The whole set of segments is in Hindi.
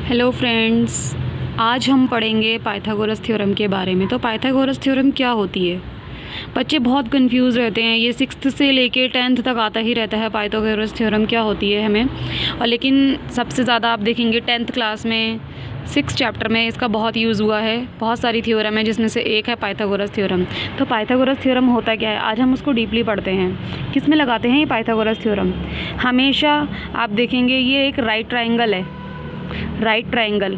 हेलो फ्रेंड्स, आज हम पढ़ेंगे पाइथागोरस थ्योरम के बारे में। तो पाइथागोरस थ्योरम क्या होती है? बच्चे बहुत कंफ्यूज रहते हैं, ये 6th से लेके 10th तक आता ही रहता है पाइथागोरस थ्योरम क्या होती है हमें। और लेकिन सबसे ज़्यादा आप देखेंगे 10th क्लास में 6 चैप्टर में इसका बहुत यूज़ हुआ है। बहुत सारी थ्योरम है जिसमें से एक है पाइथागोरस थ्योरम। तो पाइथागोरस थ्योरम होता क्या है, आज हम उसको डीपली पढ़ते हैं। किस में लगाते हैं ये पाइथागोरस थ्योरम? हमेशा आप देखेंगे ये एक राइट ट्राइंगल है, राइट ट्राइंगल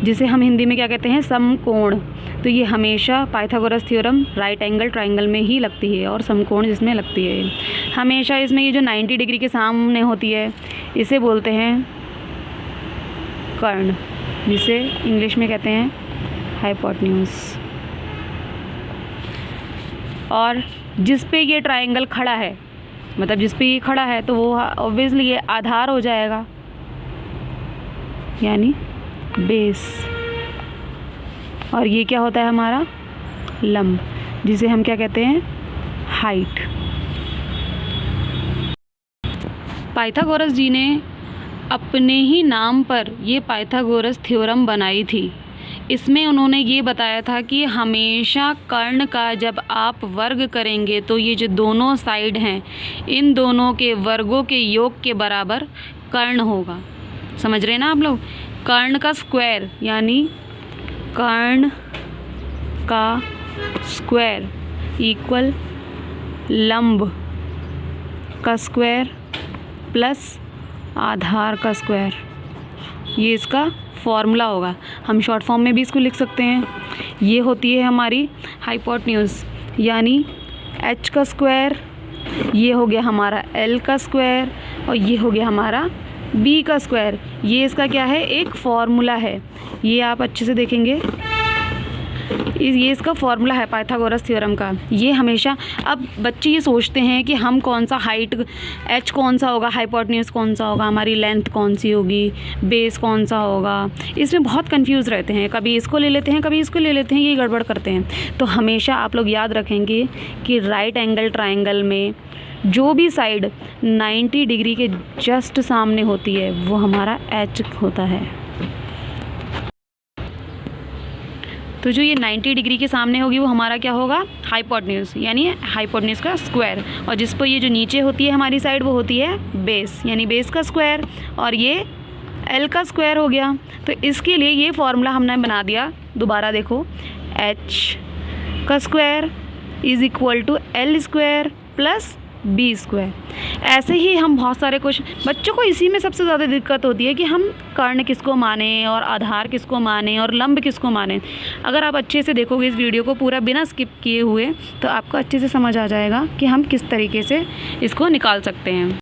जिसे हम हिंदी में क्या कहते हैं, समकोण। तो ये हमेशा Pythagoras theorem right angle triangle में ही लगती है और समकोण जिसमें लगती है। हमेशा इसमें ये जो 90 डिग्री के सामने होती है इसे बोलते हैं कर्ण, जिसे इंग्लिश में कहते हैं हाइपोटेन्यूज। और जिस पे ये ट्राइंगल खड़ा है, मतलब जिस पे ये खड़ा है, तो वो ऑब्वियसली ये आधार हो जाएगा, यानी बेस। और ये क्या होता है हमारा लंब, जिसे हम क्या कहते हैं, हाइट। पाइथागोरस जी ने अपने ही नाम पर ये पाइथागोरस थ्योरम बनाई थी। इसमें उन्होंने ये बताया था कि हमेशा कर्ण का जब आप वर्ग करेंगे तो ये जो दोनों साइड हैं इन दोनों के वर्गों के योग के बराबर कर्ण होगा। समझ रहे हैं ना आप लोग? कर्ण का स्क्वायर यानी कर्ण का स्क्वायर इक्वल लंब का स्क्वायर प्लस आधार का स्क्वायर, ये इसका फॉर्मूला होगा। हम शॉर्ट फॉर्म में भी इसको लिख सकते हैं। ये होती है हमारी हाइपोटेन्यूज, यानी h का स्क्वायर, ये हो गया हमारा l का स्क्वायर, और ये हो गया हमारा b का स्क्वायर। ये इसका क्या है, एक फॉर्मूला है। ये आप अच्छे से देखेंगे, ये इसका फॉर्मूला है पाइथागोरस थ्योरम का। ये हमेशा, अब बच्चे ये सोचते हैं कि हम कौन सा हाइट, h कौन सा होगा, हाइपोटेन्यूज कौन सा होगा, हमारी लेंथ कौन सी होगी, बेस कौन सा होगा। इसमें बहुत कंफ्यूज रहते हैं, कभी इसको ले लेते हैं कभी इसको ले लेते हैं, ये गड़बड़ करते हैं। तो हमेशा आप लोग याद रखेंगे कि राइट एंगल ट्राइंगल में जो भी साइड 90 डिग्री के जस्ट सामने होती है वो हमारा h होता है। तो जो ये 90 डिग्री के सामने होगी वो हमारा क्या होगा, हाइपोटेन्यूज, यानी हाइपोटेन्यूज का स्क्वायर। और जिस पर ये जो नीचे होती है हमारी साइड वो होती है बेस, यानी बेस का स्क्वायर। और ये l का स्क्वायर हो गया। तो इसके लिए ये फॉर्मूला हमने बना दिया। दोबारा देखो, h का square is equal to l square plus B square. ऐसे ही हम बहुत सारे क्वेश्चन, बच्चों को इसी में सबसे ज़्यादा दिक्कत होती है कि हम कर्ण किसको माने और आधार किसको माने और लंब किसको माने। अगर आप अच्छे से देखोगे इस वीडियो को पूरा बिना स्किप किए हुए तो आपको अच्छे से समझ आ जाएगा कि हम किस तरीके से इसको निकाल सकते हैं।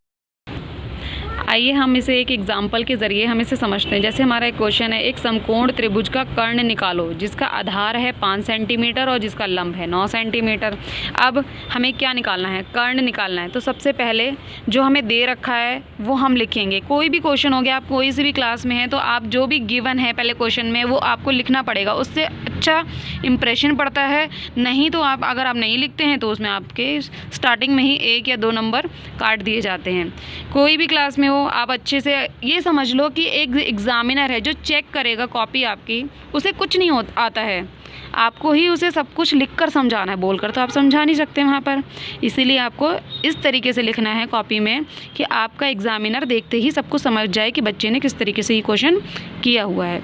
आइए हम इसे एक एग्जाम्पल के ज़रिए हम इसे समझते हैं। जैसे हमारा एक क्वेश्चन है, एक समकोण त्रिभुज का कर्ण निकालो जिसका आधार है 5 सेंटीमीटर और जिसका लंब है 9 सेंटीमीटर। अब हमें क्या निकालना है, कर्ण निकालना है। तो सबसे पहले जो हमें दे रखा है वो हम लिखेंगे। कोई भी क्वेश्चन हो गया, आप कोई सी भी क्लास में हैं तो आप जो भी गिवन है पहले क्वेश्चन में वो आपको लिखना पड़ेगा, उससे अच्छा इम्प्रेशन पड़ता है। नहीं तो आप अगर आप नहीं लिखते हैं तो उसमें आपके स्टार्टिंग में ही 1 या 2 नंबर काट दिए जाते हैं। कोई भी क्लास में हो आप अच्छे से ये समझ लो कि एक एग्ज़ामिनर है जो चेक करेगा कॉपी आपकी, उसे कुछ नहीं आता है, आपको ही उसे सब कुछ लिखकर समझाना है। बोलकर तो आप समझा नहीं सकते वहाँ पर, इसीलिए आपको इस तरीके से लिखना है कॉपी में कि आपका एग्ज़ामिनर देखते ही सबको समझ जाए कि बच्चे ने किस तरीके से ये क्वेश्चन किया हुआ है।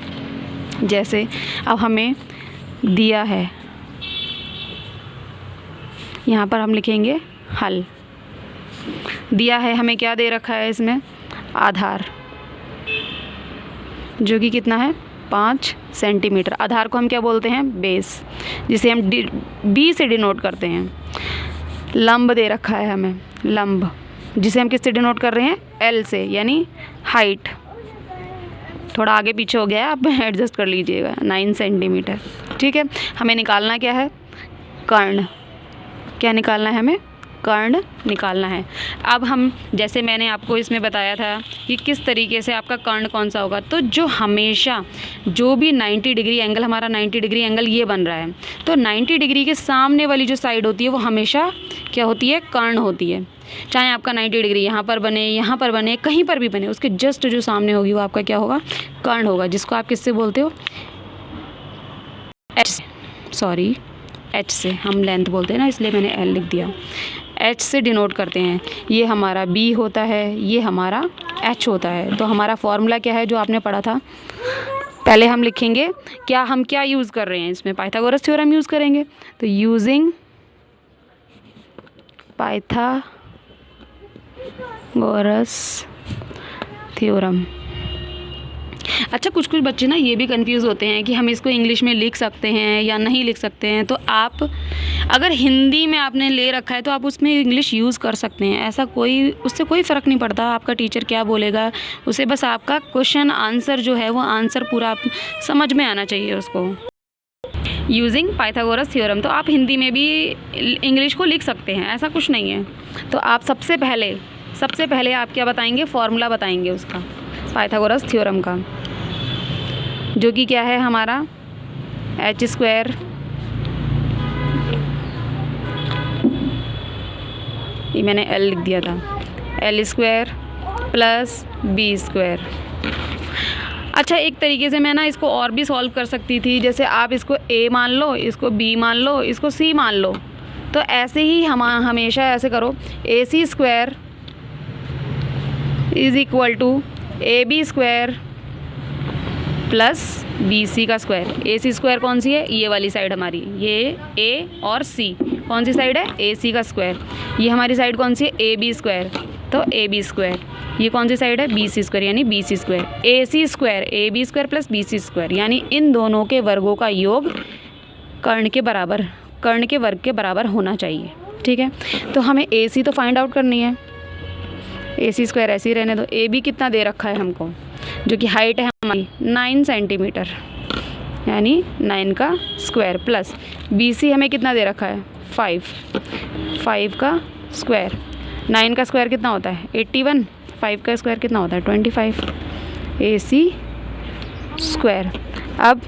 जैसे अब हमें दिया है, यहाँ पर हम लिखेंगे हल। दिया है हमें, क्या दे रखा है इसमें, आधार, जो कि कितना है 5 सेंटीमीटर। आधार को हम क्या बोलते हैं, बेस, जिसे हम बी से डिनोट करते हैं। लंब दे रखा है हमें, लंब, जिसे हम किससे डिनोट कर रहे हैं, एल से, यानी हाइट। थोड़ा आगे पीछे हो गया है, आप एडजस्ट कर लीजिएगा, 9 सेंटीमीटर। ठीक है, हमें निकालना क्या है, कर्ण। क्या निकालना है हमें, कर्ण निकालना है। अब हम, जैसे मैंने आपको इसमें बताया था कि किस तरीके से आपका कर्ण कौन सा होगा, तो जो हमेशा जो भी 90 डिग्री एंगल, हमारा 90 डिग्री एंगल ये बन रहा है, तो 90 डिग्री के सामने वाली जो साइड होती है वो हमेशा क्या होती है, कर्ण होती है। चाहे आपका 90 डिग्री यहाँ पर बने, यहाँ पर बने, कहीं पर भी बने, उसके जस्ट जो सामने होगी वो आपका क्या होगा, कर्ण होगा, जिसको आप किससे बोलते हो, एच से, सॉरी एच से, हम लेंथ बोलते हैं ना इसलिए मैंने एल लिख दिया, एच से डिनोट करते हैं। ये हमारा बी होता है, ये हमारा एच होता है। तो हमारा फॉर्मूला क्या है जो आपने पढ़ा था, पहले हम लिखेंगे हम क्या यूज़ कर रहे हैं इसमें, पाइथागोरस थ्योरम यूज़ करेंगे। तो यूजिंग पाइथागोरस थ्योरम। अच्छा, कुछ बच्चे ना ये भी कंफ्यूज होते हैं कि हम इसको इंग्लिश में लिख सकते हैं या नहीं लिख सकते हैं। तो आप अगर हिंदी में आपने ले रखा है तो आप उसमें इंग्लिश यूज़ कर सकते हैं, ऐसा उससे कोई फ़र्क नहीं पड़ता आपका टीचर क्या बोलेगा, उसे बस आपका क्वेश्चन आंसर जो है वो आंसर पूरा आप समझ में आना चाहिए उसको। यूजिंग पाइथागोरस थ्योरम, तो आप हिंदी में भी इंग्लिश को लिख सकते हैं, ऐसा कुछ नहीं है। तो आप सबसे पहले आप क्या बताएंगे, फॉर्मूला बताएंगे उसका, पाइथागोरस थ्योरम का, जो कि क्या है हमारा एच स्क्वायर ये मैंने एल लिख दिया था, L square plus B square. अच्छा, एक तरीके से मैं ना इसको और भी सॉल्व कर सकती थी, जैसे आप इसको ए मान लो, इसको बी मान लो, इसको सी मान लो। तो ऐसे ही हम हमेशा ऐसे करो, A C square is equal to A B square plus B C का स्क्वायर। ए सी स्क्वायर कौन सी है, ये वाली साइड हमारी, ये ए और सी कौन सी साइड है, ए सी का स्क्वायर। ये हमारी साइड कौन सी है, ए बी स्क्वायर, तो ए बी स्क्वायर। ये कौन सी साइड है, बी सी स्क्वायर, यानी B C square. A C square, A B square plus B C square, यानी इन दोनों के वर्गों का योग कर्ण के वर्ग के बराबर होना चाहिए। ठीक है, तो हमें ए सी तो फाइंड आउट करनी है, ए सी स्क्वायर ऐसे ही रहने दो। ए बी कितना दे रखा है हमको, जो कि हाइट है हमारी 9 सेंटीमीटर, यानी 9 का स्क्वायर, प्लस बी सी हमें कितना दे रखा है, 5 का स्क्वायर। 9 का स्क्वायर कितना होता है, 81, 5 का स्क्वायर कितना होता है, 25, ए सी स्क्वायर। अब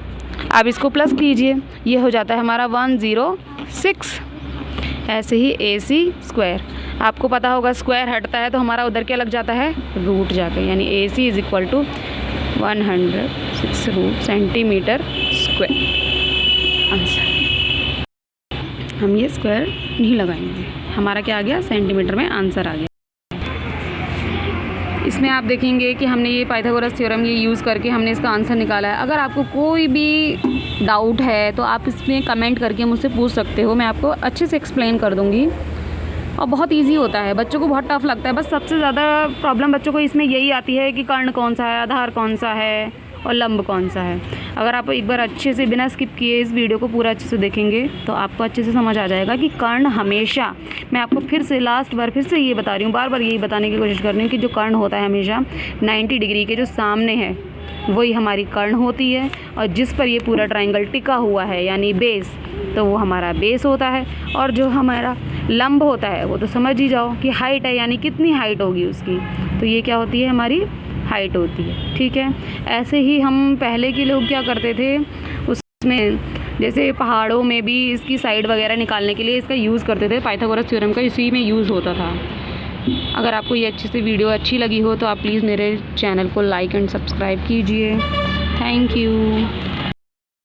आप इसको प्लस कीजिए, ये हो जाता है हमारा 106। ऐसे ही ए सी स्क्वायर, आपको पता होगा स्क्वायर हटता है तो हमारा उधर क्या लग जाता है, रूट जाकर, यानी A C is equal to 106 root centimetre square. Answer, हम ये स्क्वायर नहीं लगाएंगे, हमारा क्या आ गया, सेंटीमीटर में आंसर आ गया। इसमें आप देखेंगे कि हमने ये पाइथागोरस थ्योरम ये यूज़ करके हमने इसका आंसर निकाला है। अगर आपको कोई भी डाउट है तो आप इसमें कमेंट करके मुझसे पूछ सकते हो, मैं आपको अच्छे से एक्सप्लेन कर दूँगी। और बहुत इजी होता है, बच्चों को बहुत टफ लगता है। बस सबसे ज़्यादा प्रॉब्लम बच्चों को इसमें यही आती है कि कर्ण कौन सा है, आधार कौन सा है और लंब कौन सा है। अगर आप एक बार अच्छे से बिना स्किप किए इस वीडियो को पूरा अच्छे से देखेंगे तो आपको अच्छे से समझ आ जाएगा कि कर्ण हमेशा, मैं आपको फिर से लास्ट बार फिर से ये बता रही हूँ, बार बार यही बताने की कोशिश कर रही हूँ कि जो कर्ण होता है हमेशा 90 डिग्री के जो सामने है वही हमारी कर्ण होती है, और जिस पर ये पूरा ट्रायंगल टिका हुआ है यानी बेस, तो वो हमारा बेस होता है। और जो हमारा लंब होता है वो तो समझ ही जाओ कि हाइट है, यानी कितनी हाइट होगी उसकी, तो ये क्या होती है, हमारी हाइट होती है। ठीक है, ऐसे ही हम पहले के लोग क्या करते थे, उसमें जैसे पहाड़ों में भी इसकी साइड वगैरह निकालने के लिए इसका यूज़ करते थे, पाइथागोरस थ्योरम का इसी में यूज़ होता था। अगर आपको ये अच्छे से वीडियो अच्छी लगी हो तो आप प्लीज़ मेरे चैनल को लाइक एंड सब्सक्राइब कीजिए। Thank you.